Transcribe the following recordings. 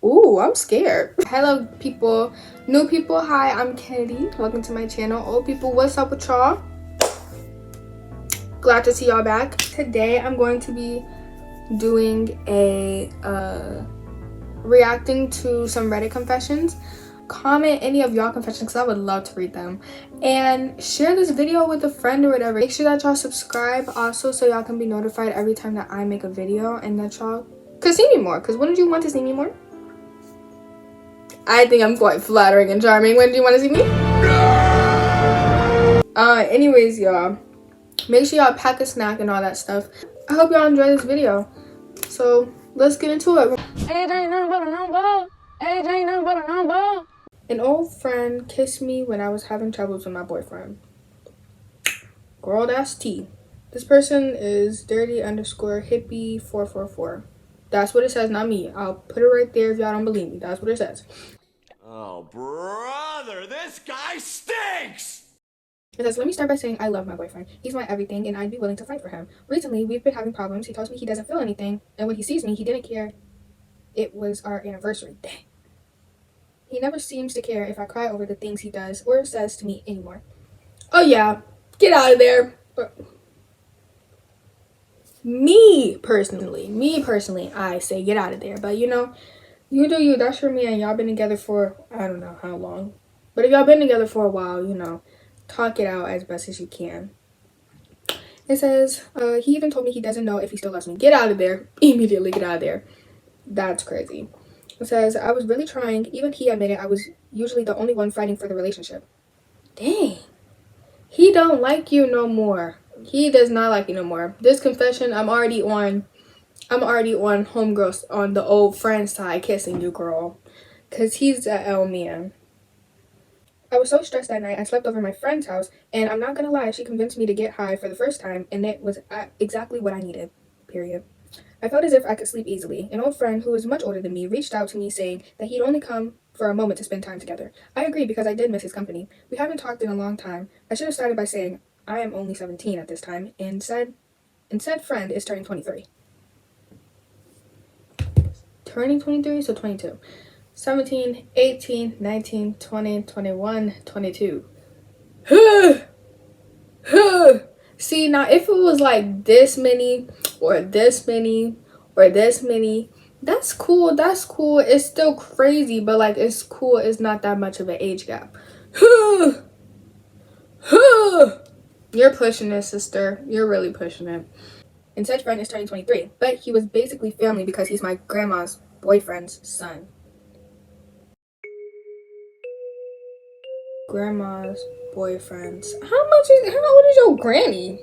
Ooh, I'm scared. Hello, people. New people, hi, I'm Kennedy. Welcome to my channel. Old people, what's up with y'all? Glad to see y'all back. Today, I'm going to be doing a reacting to some Reddit confessions. Comment any of y'all confessions because I would love to read them. And share this video with a friend or whatever. Make sure that y'all subscribe also so y'all can be notified every time that I make a video and that y'all could see me more. Because wouldn't you want to see me more? I think I'm quite flattering and charming. When do you want to see me? Anyways, y'all, make sure y'all pack a snack and all that stuff. I hope y'all enjoy this video. So let's get into it. An old friend kissed me when I was having troubles with my boyfriend. Girl, that's T. This person is dirty_hippie444. That's what it says, not me. I'll put it right there if y'all don't believe me. That's what it says. Oh, brother, this guy stinks! It says, let me start by saying I love my boyfriend. He's my everything, and I'd be willing to fight for him. Recently, we've been having problems. He tells me he doesn't feel anything, and when he sees me, he didn't care. It was our anniversary. Dang. He never seems to care if I cry over the things he does or says to me anymore. Oh, yeah. Get out of there. But me personally, I say get out of there. But, you know, you do you. That's your man. Y'all been together for, I don't know how long. But if y'all been together for a while, you know, talk it out as best as you can. It says, he even told me he doesn't know if he still loves me. Get out of there. Immediately get out of there. That's crazy. It says, I was really trying. Even he admitted I was usually the only one fighting for the relationship. Dang. He don't like you no more. He does not like you no more. This confession, I'm already on homegirls, on the old friend side kissing you, girl. Because he's a L man. I was so stressed that night, I slept over my friend's house, and I'm not gonna lie, she convinced me to get high for the first time, and it was exactly what I needed, period. I felt as if I could sleep easily. An old friend who was much older than me reached out to me saying that he'd only come for a moment to spend time together. I agreed because I did miss his company. We haven't talked in a long time. I should have started by saying I am only 17 at this time, and said friend is turning 23. Turning 23, so 22. 17, 18, 19, 20, 21, 22. See, now if it was like this many or this many or this many, that's cool. That's cool. It's still crazy, but like it's cool. It's not that much of an age gap. You're pushing it, sister. You're really pushing it. And such friend is turning 23, but he was basically family because he's my grandma's boyfriend's son. Grandma's boyfriend's. How old is your granny?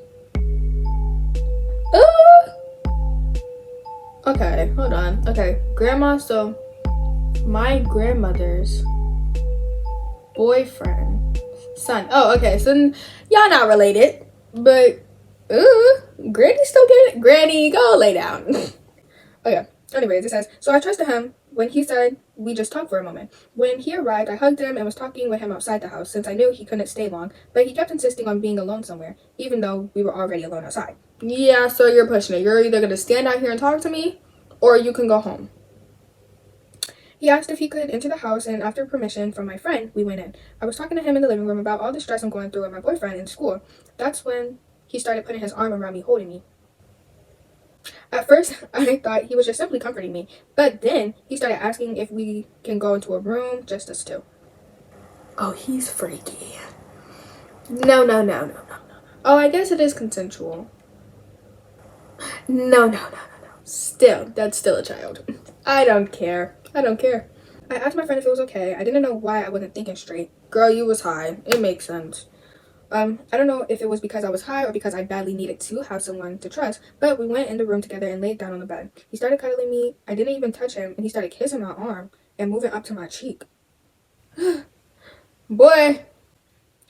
Okay, hold on. Okay, grandma, so my grandmother's boyfriend son. Oh, okay, so y'all not related, but granny still getting it. Granny, go lay down. Okay, anyways, it says, so I trusted him when he said we just talked for a moment. When he arrived, I hugged him and was talking with him outside the house since I knew he couldn't stay long, but he kept insisting on being alone somewhere, even though we were already alone outside. Yeah, so you're pushing it. You're either going to stand out here and talk to me, or you can go home. He asked if he could enter the house, and after permission from my friend, we went in. I was talking to him in the living room about all the stress I'm going through with my boyfriend in school. That's when he started putting his arm around me, holding me. At first, I thought he was just simply comforting me, but then he started asking if we can go into a room, just us two. Oh, he's freaky. No. Oh, I guess it is consensual. No. Still, that's still a child. I don't care. I asked my friend if it was okay. I didn't know why I wasn't thinking straight. Girl, you was high. It makes sense. I don't know if it was because I was high or because I badly needed to have someone to trust, but we went in the room together and laid down on the bed. He started cuddling me. I didn't even touch him, and he started kissing my arm and moving up to my cheek. Boy,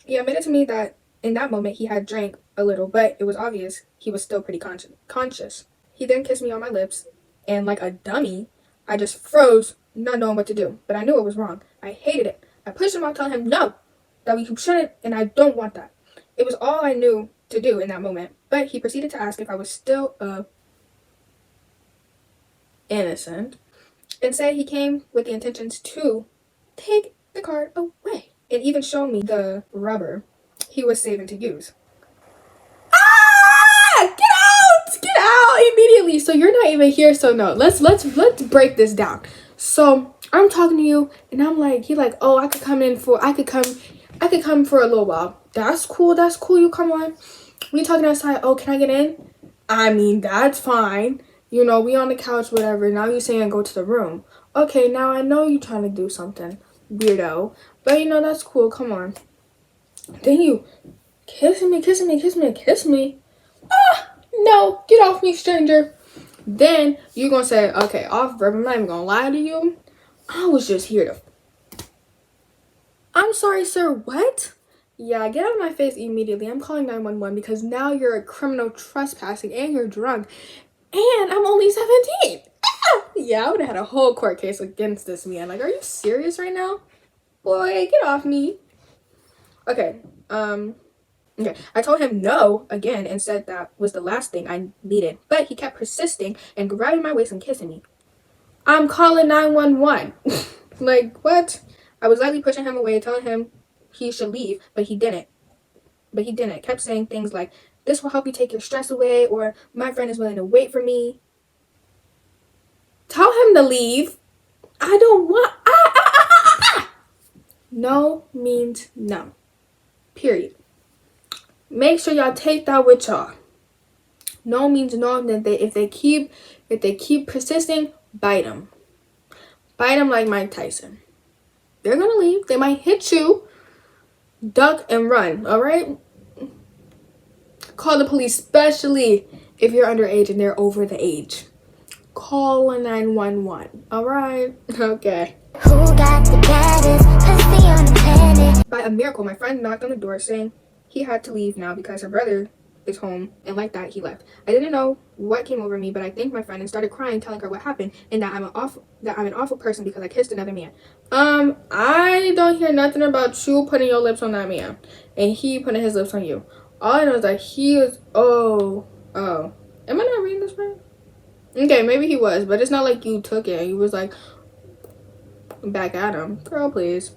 he admitted to me that in that moment he had drank a little, but it was obvious he was still pretty conscious. He then kissed me on my lips, and like a dummy, I just froze, not knowing what to do, but I knew it was wrong. I hated it. I pushed him out, telling him no, that we shouldn't, and I don't want that. It was all I knew to do in that moment, but he proceeded to ask if I was still innocent. and said he came with the intentions to take the card away and even show me the rubber he was saving to use. Get out immediately. So you're not even here, so no, let's break this down. So I'm talking to you and I'm like, he like, oh, I could come for a little while. That's cool, you come on. We talking outside. Oh, can I get in? I mean, that's fine, you know, we on the couch, whatever. Now you saying go to the room. Okay, now I know you trying to do something, weirdo, but you know, that's cool, come on. Then you kiss me. No, get off me, stranger. Then you gonna say, okay, off rip, I'm not even gonna lie to you. I was just here to... I'm sorry, sir, what? Yeah, get out of my face immediately. I'm calling 911 because now you're a criminal trespassing and you're drunk. And I'm only 17. Yeah, I would have had a whole court case against this man. Like, are you serious right now? Boy, get off me. Okay, okay, I told him no again and said that was the last thing I needed. But he kept persisting and grabbing my waist and kissing me. I'm calling 911. Like, what? I was lightly pushing him away, telling him he should leave, but he didn't. Kept saying things like, this will help you take your stress away, or my friend is willing to wait for me. Tell him to leave. I don't want... No means no. Period. Make sure y'all take that with y'all. No means no. That if they keep persisting, bite them. Bite them like Mike Tyson. They're gonna leave. They might hit you. Duck and run. All right. Call the police, especially if you're underage and they're over the age. Call 911. All right. Okay. Who got the baddest pussy on the planet? By a miracle, my friend knocked on the door saying he had to leave now because her brother is home, and like that, he left. I didn't know what came over me, but I thanked my friend and started crying, telling her what happened and that I'm an awful person because I kissed another man. I don't hear nothing about you putting your lips on that man and he putting his lips on you. All I know is that he was... Oh. Am I not reading this right? Okay, maybe he was, but it's not like you took it and you was like back at him. Girl, please.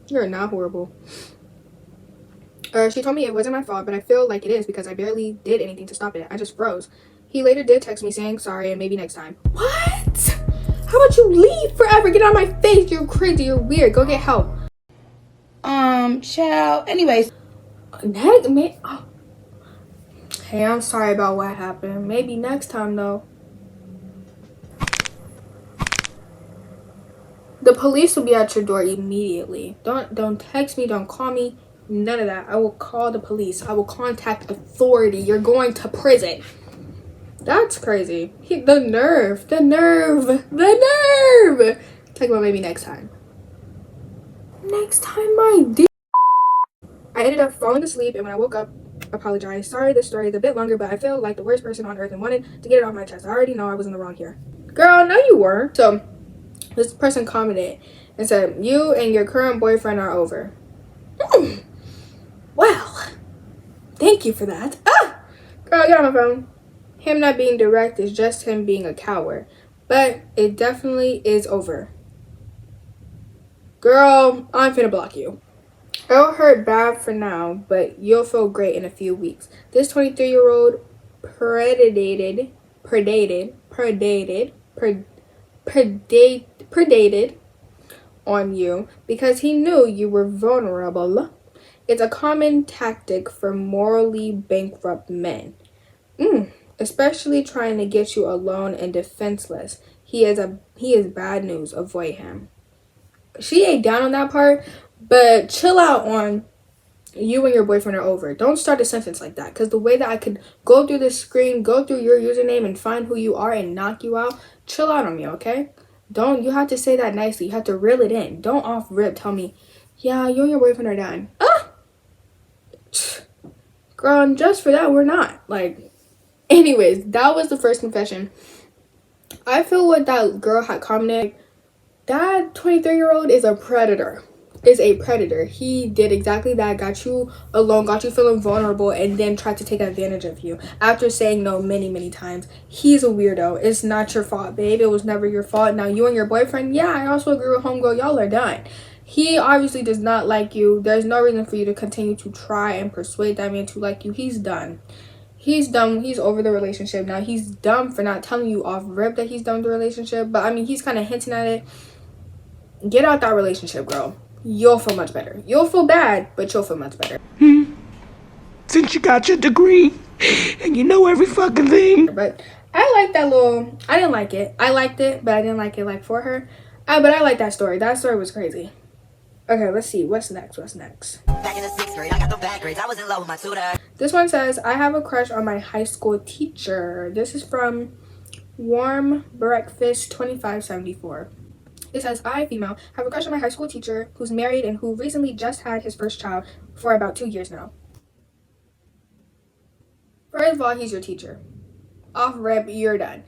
You're not horrible. She told me it wasn't my fault, but I feel like it is because I barely did anything to stop it. I just froze. He later did text me saying sorry and maybe next time. What? How about you leave forever? Get out of my face. You're crazy. You're weird. Go get help. Child. Anyways. Oh. Hey, I'm sorry about what happened. Maybe next time, though. The police will be at your door immediately. Don't text me. Don't call me. None of that. I will call the police. I will contact authority. You're going to prison. That's crazy. The nerve. Talk about maybe next time. Next time, my dear. I ended up falling asleep, and when I woke up, apologized. Sorry, this story is a bit longer, but I feel like the worst person on earth and wanted to get it off my chest. I already know I was in the wrong here. Girl, no you were. So, this person commented and said, you and your current boyfriend are over. Well, thank you for that. Girl, get on my phone. Him not being direct is just him being a coward. But it definitely is over. Girl, I'm finna block you. It'll hurt bad for now, but you'll feel great in a few weeks. This 23-year-old predated on you because he knew you were vulnerable. It's a common tactic for morally bankrupt men. Especially trying to get you alone and defenseless. He is bad news. Avoid him. She ain't down on that part, but chill out on you and your boyfriend are over. Don't start a sentence like that, because the way that I could go through the screen, go through your username and find who you are and knock you out, chill out on me, okay? You have to say that nicely. You have to reel it in. Don't off rip tell me, yeah, you and your boyfriend are done. Girl, and just for that, we're not. Like, anyways, that was the first confession. I feel what that girl had commented. That 23-year-old is a predator. is a predator. He did exactly that, got you alone, got you feeling vulnerable, and then tried to take advantage of you after saying no many, many times. He's a weirdo. It's not your fault, babe. It was never your fault. Now, you and your boyfriend, yeah, I also agree with homegirl. Y'all are done. He obviously does not like you. There's no reason for you to continue to try and persuade that man to like you. He's done. He's done. He's over the relationship. Now, he's dumb for not telling you off rip that he's done with the relationship. But, I mean, he's kind of hinting at it. Get out that relationship, girl. You'll feel much better. You'll feel bad, but you'll feel much better. Since you got your degree and you know every fucking thing. But I like that little... I didn't like it. I liked it, but I didn't like it like for her. But I like that story. That story was crazy. Okay, let's see. What's next? Back in the 6th grade, I got the bad grades. I was in love with my tutor. This one says, I have a crush on my high school teacher. This is from Warm Breakfast 2574. It says, I, female, have a crush on my high school teacher who's married and who recently just had his first child for about 2 years now. First of all, he's your teacher. Off rip, you're done.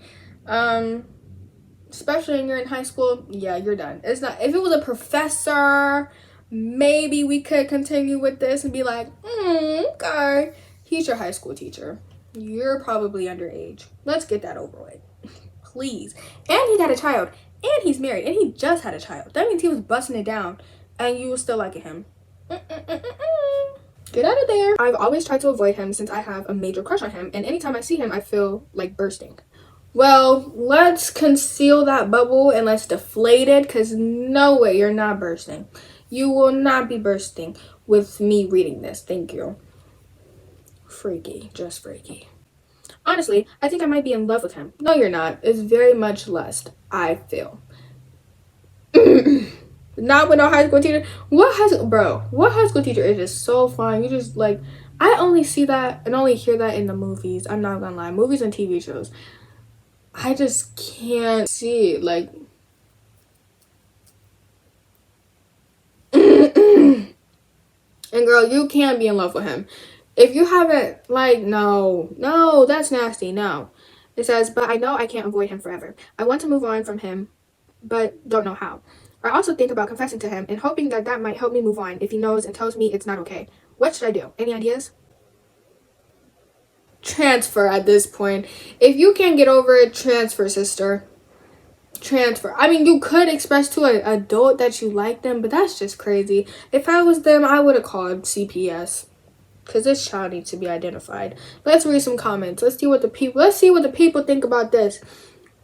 Especially when you're in high school, yeah, you're done. It's not, if it was a professor, maybe we could continue with this and be like, okay. He's your high school teacher. You're probably underage. Let's get that over with. Please. And he got a child. And he's married. And he just had a child. That means he was busting it down. And you were still liking him. Get out of there. I've always tried to avoid him since I have a major crush on him. And anytime I see him, I feel like bursting. Well, let's conceal that bubble and let's deflate it. Because no way, you're not bursting. You will not be bursting with me reading this. Thank you. Freaky. Just freaky. Honestly, I think I might be in love with him. No, you're not. It's very much lust, I feel. Not with no high school teacher. What high school teacher is just so fun? You just like, I only see that and only hear that in the movies. I'm not gonna lie. Movies and TV shows. I just can't see it. Like, and girl, you can't be in love with him. If you haven't, like, no, that's nasty, no. It says, but I know I can't avoid him forever. I want to move on from him, but don't know how. I also think about confessing to him and hoping that that might help me move on if he knows and tells me it's not okay. What should I do? Any ideas? Transfer at this point. If you can't get over it, transfer, sister. Transfer. I mean, you could express to an adult that you like them, but that's just crazy. If I was them, I would have called CPS. Because this child needs to be identified. Let's read some comments. Let's see what the people think about this.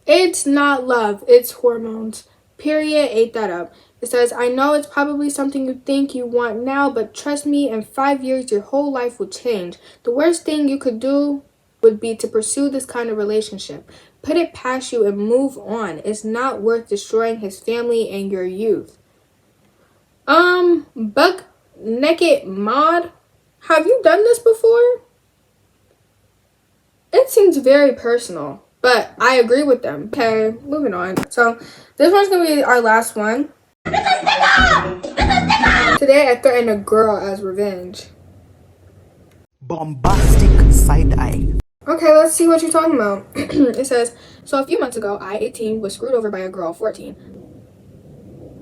It's not love. It's hormones. Period. Ate that up. It says, I know it's probably something you think you want now, but trust me, in 5 years, your whole life will change. The worst thing you could do would be to pursue this kind of relationship. Put it past you and move on. It's not worth destroying his family and your youth. Buck Naked Mod. Have you done this before? It seems very personal, but I agree with them. Okay, moving on. So, this one's going to be our last one. Today, I threatened a girl as revenge. Bombastic side eye. Okay, let's see what you're talking about. It says, so a few months ago, I, 18, was screwed over by a girl, 14.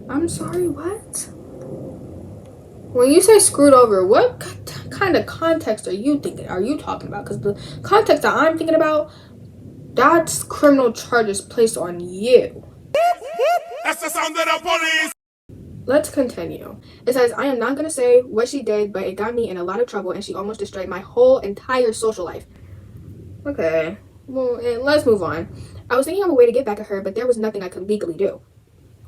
I'm sorry, what? When you say screwed over, what kind of context are you talking about? Because the context that I'm thinking about, that's criminal charges placed on you. That's the sound of the police! Let's continue. It says, I am not going to say what she did, but it got me in a lot of trouble and she almost destroyed my whole entire social life. Okay, well, and let's move on. I was thinking of a way to get back at her, but there was nothing I could legally do.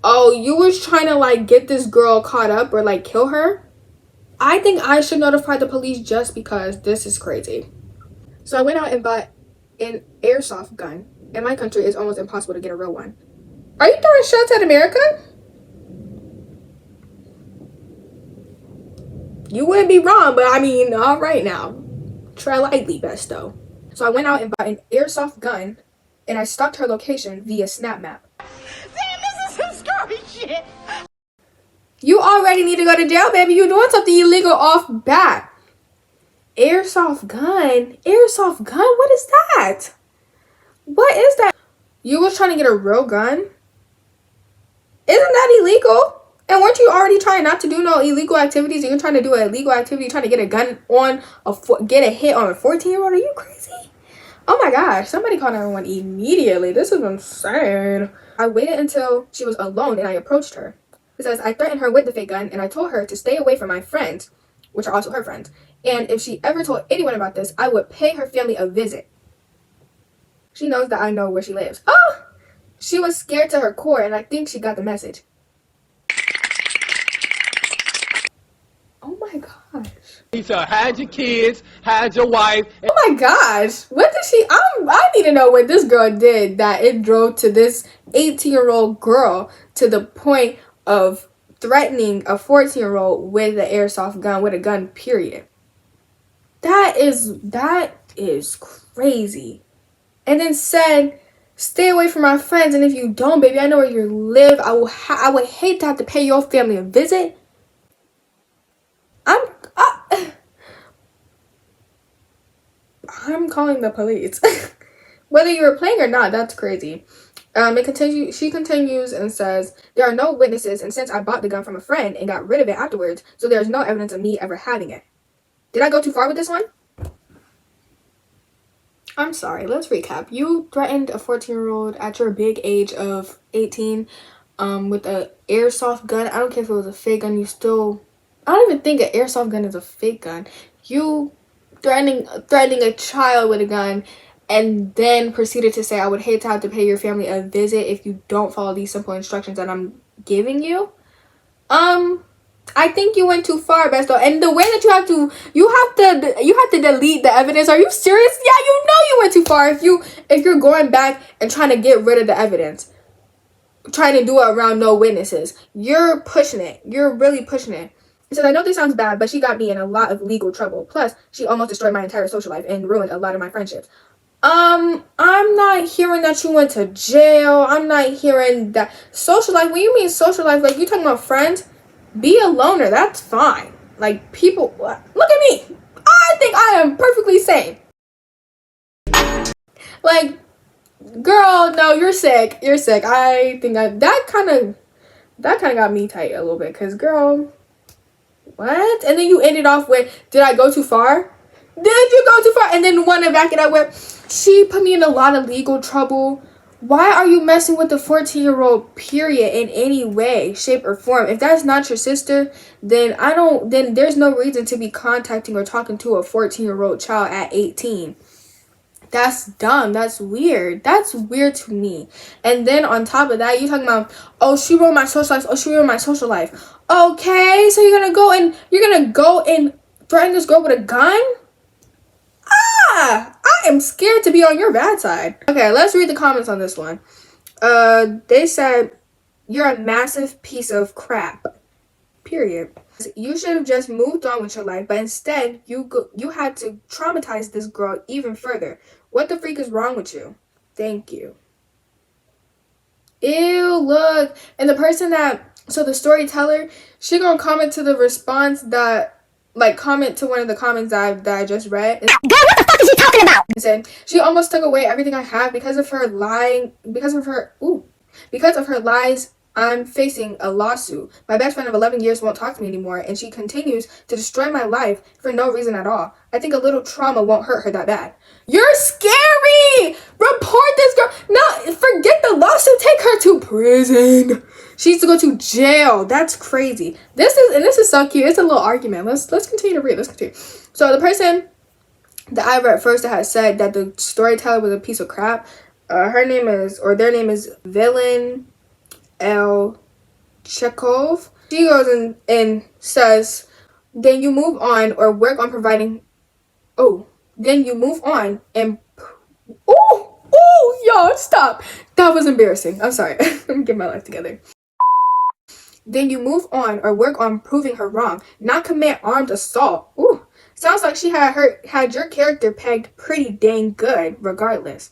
Oh, you was trying to, like, get this girl caught up or, like, kill her? I think I should notify the police just because this is crazy. So I went out and bought an airsoft gun. In my country, it's almost impossible to get a real one. Are you throwing shots at America? You wouldn't be wrong, but I mean, all right now. Try lightly, best though. So I went out and bought an airsoft gun, and I stalked her location via Snap Map. Damn, this is some scary shit. You already need to go to jail, baby. You're doing something illegal off bat. Airsoft gun? Airsoft gun? What is that? What is that? You was trying to get a real gun? Isn't that illegal? And weren't you already trying not to do no illegal activities? And you're trying to do an illegal activity, trying to get a gun on get a hit on a 14-year-old? Are you crazy? Oh my gosh, somebody called 911 immediately. This is insane. I waited until she was alone and I approached her. It says, I threatened her with the fake gun and I told her to stay away from my friends, which are also her friends. And if she ever told anyone about this, I would pay her family a visit. She knows that I know where she lives. Oh! She was scared to her core and I think she got the message. Oh my gosh. He said, hide your kids, hide your wife. Oh my gosh. What did she... I need to know what this girl did that it drove to this 18-year-old girl to the point of threatening a 14-year-old with an airsoft gun, with a gun, period. That is crazy. And then said, stay away from my friends, and if you don't, baby, I know where you live. I would hate to have to pay your family a visit. I'm calling the police. Whether you were playing or not, that's crazy. She continues and says, there are no witnesses, and since I bought the gun from a friend and got rid of it afterwards, so there's no evidence of me ever having it. Did I go too far with this one? I'm sorry, let's recap. You threatened a 14-year-old at your big age of 18 with an airsoft gun. I don't care if it was a fake gun. I don't even think an airsoft gun is a fake gun. You threatening a child with a gun and then proceeded to say, I would hate to have to pay your family a visit if you don't follow these simple instructions that I'm giving you. I think you went too far, Besto. And the way that you have to delete the evidence. Are you serious? Yeah, you know you went too far if you're going back and trying to get rid of the evidence. Trying to do it around no witnesses. You're pushing it. You're really pushing it. He said, I know this sounds bad, but she got me in a lot of legal trouble. Plus, she almost destroyed my entire social life and ruined a lot of my friendships. I'm not hearing that you went to jail. I'm not hearing that social life. When you mean social life, like you talking about friends, be a loner. That's fine. Like people, look at me. I think I am perfectly sane. Like, girl, no, you're sick. You're sick. I think that kind of got me tight a little bit. Cause girl, what? And then you ended off with, did I go too far? Did you go too far? And then want to back it up with, she put me in a lot of legal trouble. Why are you messing with the 14-year-old, period, in any way, shape, or form? If that's not your sister, then there's no reason to be contacting or talking to a 14-year-old child at 18. That's dumb. That's weird. That's weird to me. And then on top of that, you talking about, oh, she ruined my social life. Oh, she ruined my social life. Okay, so you're gonna go and threaten this girl with a gun? I am scared to be on your bad side. Okay, let's read the comments on this one. They said, you're a massive piece of crap. Period. You should have just moved on with your life, but instead, you had to traumatize this girl even further. What the freak is wrong with you? Thank you. Ew, look. And the person so the storyteller, she gonna comment to the response comment to one of the comments that I just read. Girl, what the fuck is you talking about? It said, she almost took away everything I have because of her lies. I'm facing a lawsuit. My best friend of 11 years won't talk to me anymore, and she continues to destroy my life for no reason at all. I think a little trauma won't hurt her that bad. You're scary! Report this girl. No, forget the lawsuit. Take her to prison. She needs to go to jail. That's crazy. This is so cute. It's a little argument. Let's continue to read. Let's continue. So the person that I read first that had said that the storyteller was a piece of crap, their name is Villain L. Chekhov. She goes and says, then you move on or work on providing. Oh, then you move on and. Oh, y'all, stop. That was embarrassing. I'm sorry. Let me get my life together. Then you move on or work on proving her wrong, not commit armed assault. Ooh, sounds like she had your character pegged pretty dang good, regardless.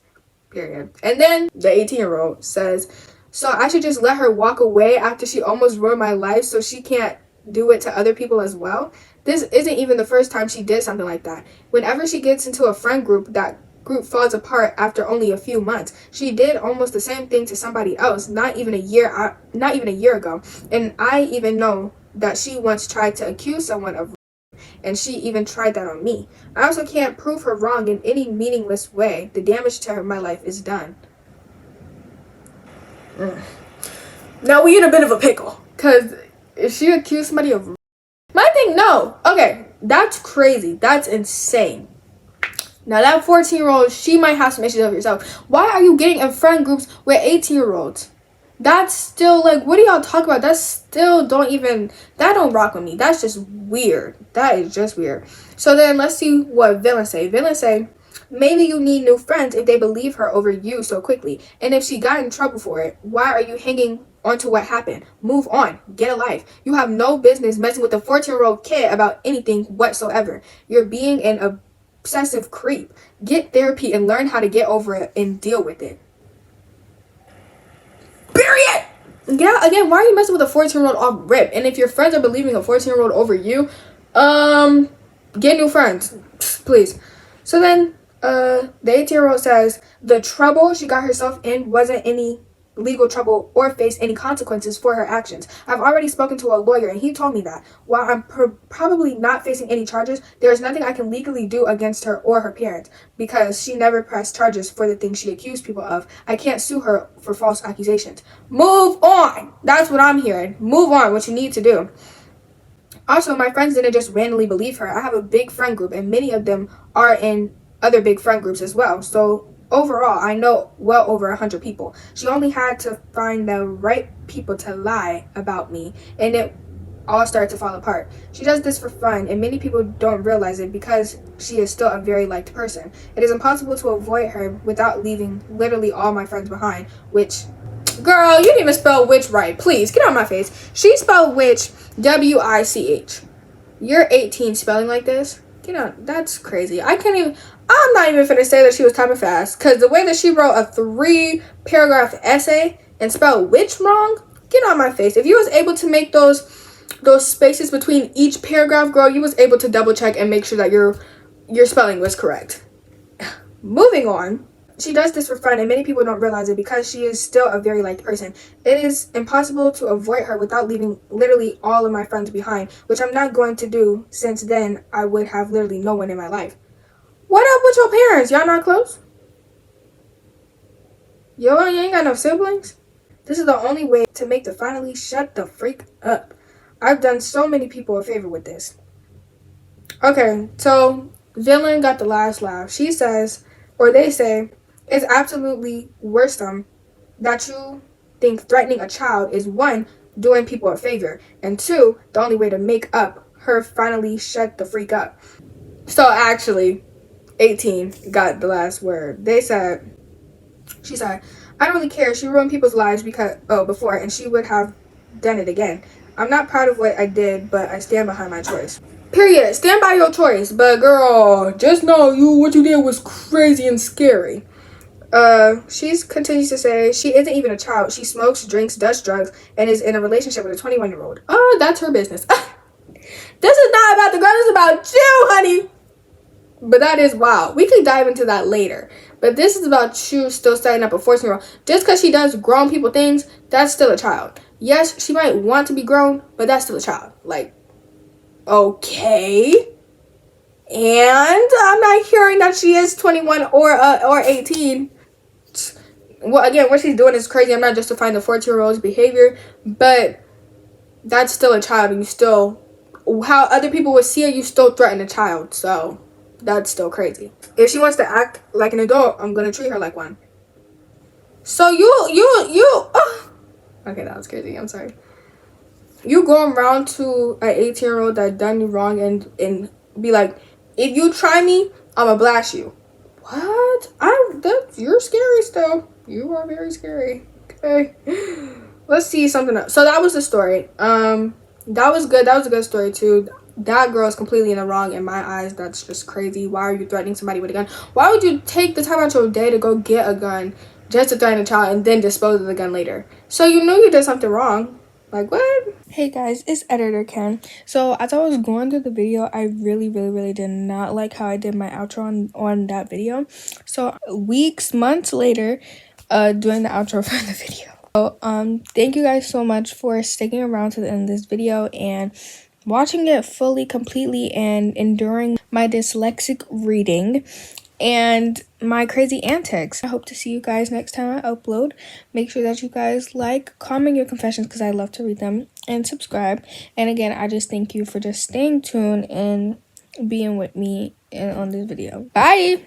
Period. And then the 18-year-old says, so I should just let her walk away after she almost ruined my life so she can't do it to other people as well? This isn't even the first time she did something like that. Whenever she gets into a friend group that group falls apart after only a few months. She did almost the same thing to somebody else not even a year ago. And I even know that she once tried to accuse someone of, and she even tried that on me. I also can't prove her wrong in any meaningless way. The damage to my life is done. Now we in a bit of a pickle, because if she accused somebody of, my thing, no. Okay, that's crazy. That's insane. Now that 14-year-old, she might have some issues of herself. Why are you getting in friend groups with 18-year-olds? That's still, like, what do y'all talk about? That's still, that don't rock with me. That's just weird. That is just weird. So then let's see what villains say. Villains say, maybe you need new friends if they believe her over you so quickly. And if she got in trouble for it, why are you hanging on to what happened? Move on. Get a life. You have no business messing with a 14-year-old kid about anything whatsoever. You're being an obsessive creep. Get therapy and learn how to get over it and deal with it. Period. Yeah, again, why are you messing with a 14-year-old off rip? And if your friends are believing a 14-year-old over you, get new friends, please. So then, the 18-year-old says the trouble she got herself in wasn't any legal trouble or face any consequences for her actions. I've already spoken to a lawyer and he told me that while I'm probably not facing any charges, there is nothing I can legally do against her or her parents because she never pressed charges for the things she accused people of. I can't sue her for false accusations. Move on. That's what I'm hearing. Move on, what you need to do. Also, my friends didn't just randomly believe her. I have a big friend group and many of them are in other big friend groups as well. So overall, I know well over 100 people. She only had to find the right people to lie about me, and it all started to fall apart. She does this for fun, and many people don't realize it because she is still a very liked person. It is impossible to avoid her without leaving literally all my friends behind, which, girl, you didn't even spell witch right. Please, get out of my face. She spelled witch, W-I-C-H. You're 18 spelling like this? Get out. That's crazy. I'm not even finna say that she was typing fast, because the way that she wrote a 3-paragraph essay and spelled witch wrong, get on my face. If you was able to make those spaces between each paragraph, girl, you was able to double check and make sure that your spelling was correct. Moving on. She does this for fun, and many people don't realize it because she is still a very liked person. It is impossible to avoid her without leaving literally all of my friends behind, which I'm not going to do, since then I would have literally no one in my life. What up with your parents? Y'all not close? Yo, you ain't got no siblings? This is the only way to make the finally shut the freak up. I've done so many people a favor with this. Okay, so villain got the last laugh. She says, or they say, it's absolutely worrisome that you think threatening a child is 1, doing people a favor, and 2, the only way to make up her finally shut the freak up. So actually, 18 got the last word. She said, I don't really care. She ruined people's lives before, and she would have done it again. I'm not proud of what I did, but I stand behind my choice. Period. Stand by your choice. But girl, just know what you did was crazy and scary. She continues to say she isn't even a child. She smokes, drinks, does drugs, and is in a relationship with a 21-year-old. Oh, that's her business. This is not about the girl. This is about you, honey. But that is wild. We could dive into that later. But this is about you still setting up a 14-year-old. Just because she does grown people things, that's still a child. Yes, she might want to be grown, but that's still a child. Like, okay. And I'm not hearing that she is 21 or 18. Well, again, what she's doing is crazy. I'm not justifying the 14-year-old's behavior, but that's still a child, and you still, how other people would see it, you still threaten a child. So that's still crazy. If she wants to act like an adult, I'm gonna treat her like one. So okay, that was crazy. I'm sorry. You going around to an 18-year-old that done you wrong and be like, if you try me, I'ma blast you. What? You're scary still. You are very scary. Okay. Let's see something else. So that was the story. That was good. That was a good story too. That girl is completely in the wrong in my eyes. That's just crazy. Why are you threatening somebody with a gun? Why would you take the time out your day to go get a gun just to threaten a child and then dispose of the gun later? So you knew you did something wrong. Like, what? Hey guys, it's Editor Ken. So as I was going through the video, I really did not like how I did my outro on that video. So months later, doing the outro for the video. So thank you guys so much for sticking around to the end of this video and watching it fully, completely, and enduring my dyslexic reading and my crazy antics. I hope to see you guys next time I upload. Make sure that you guys like, comment your confessions because I love to read them, and subscribe. And again, I just thank you for just staying tuned and being with me on this video. Bye!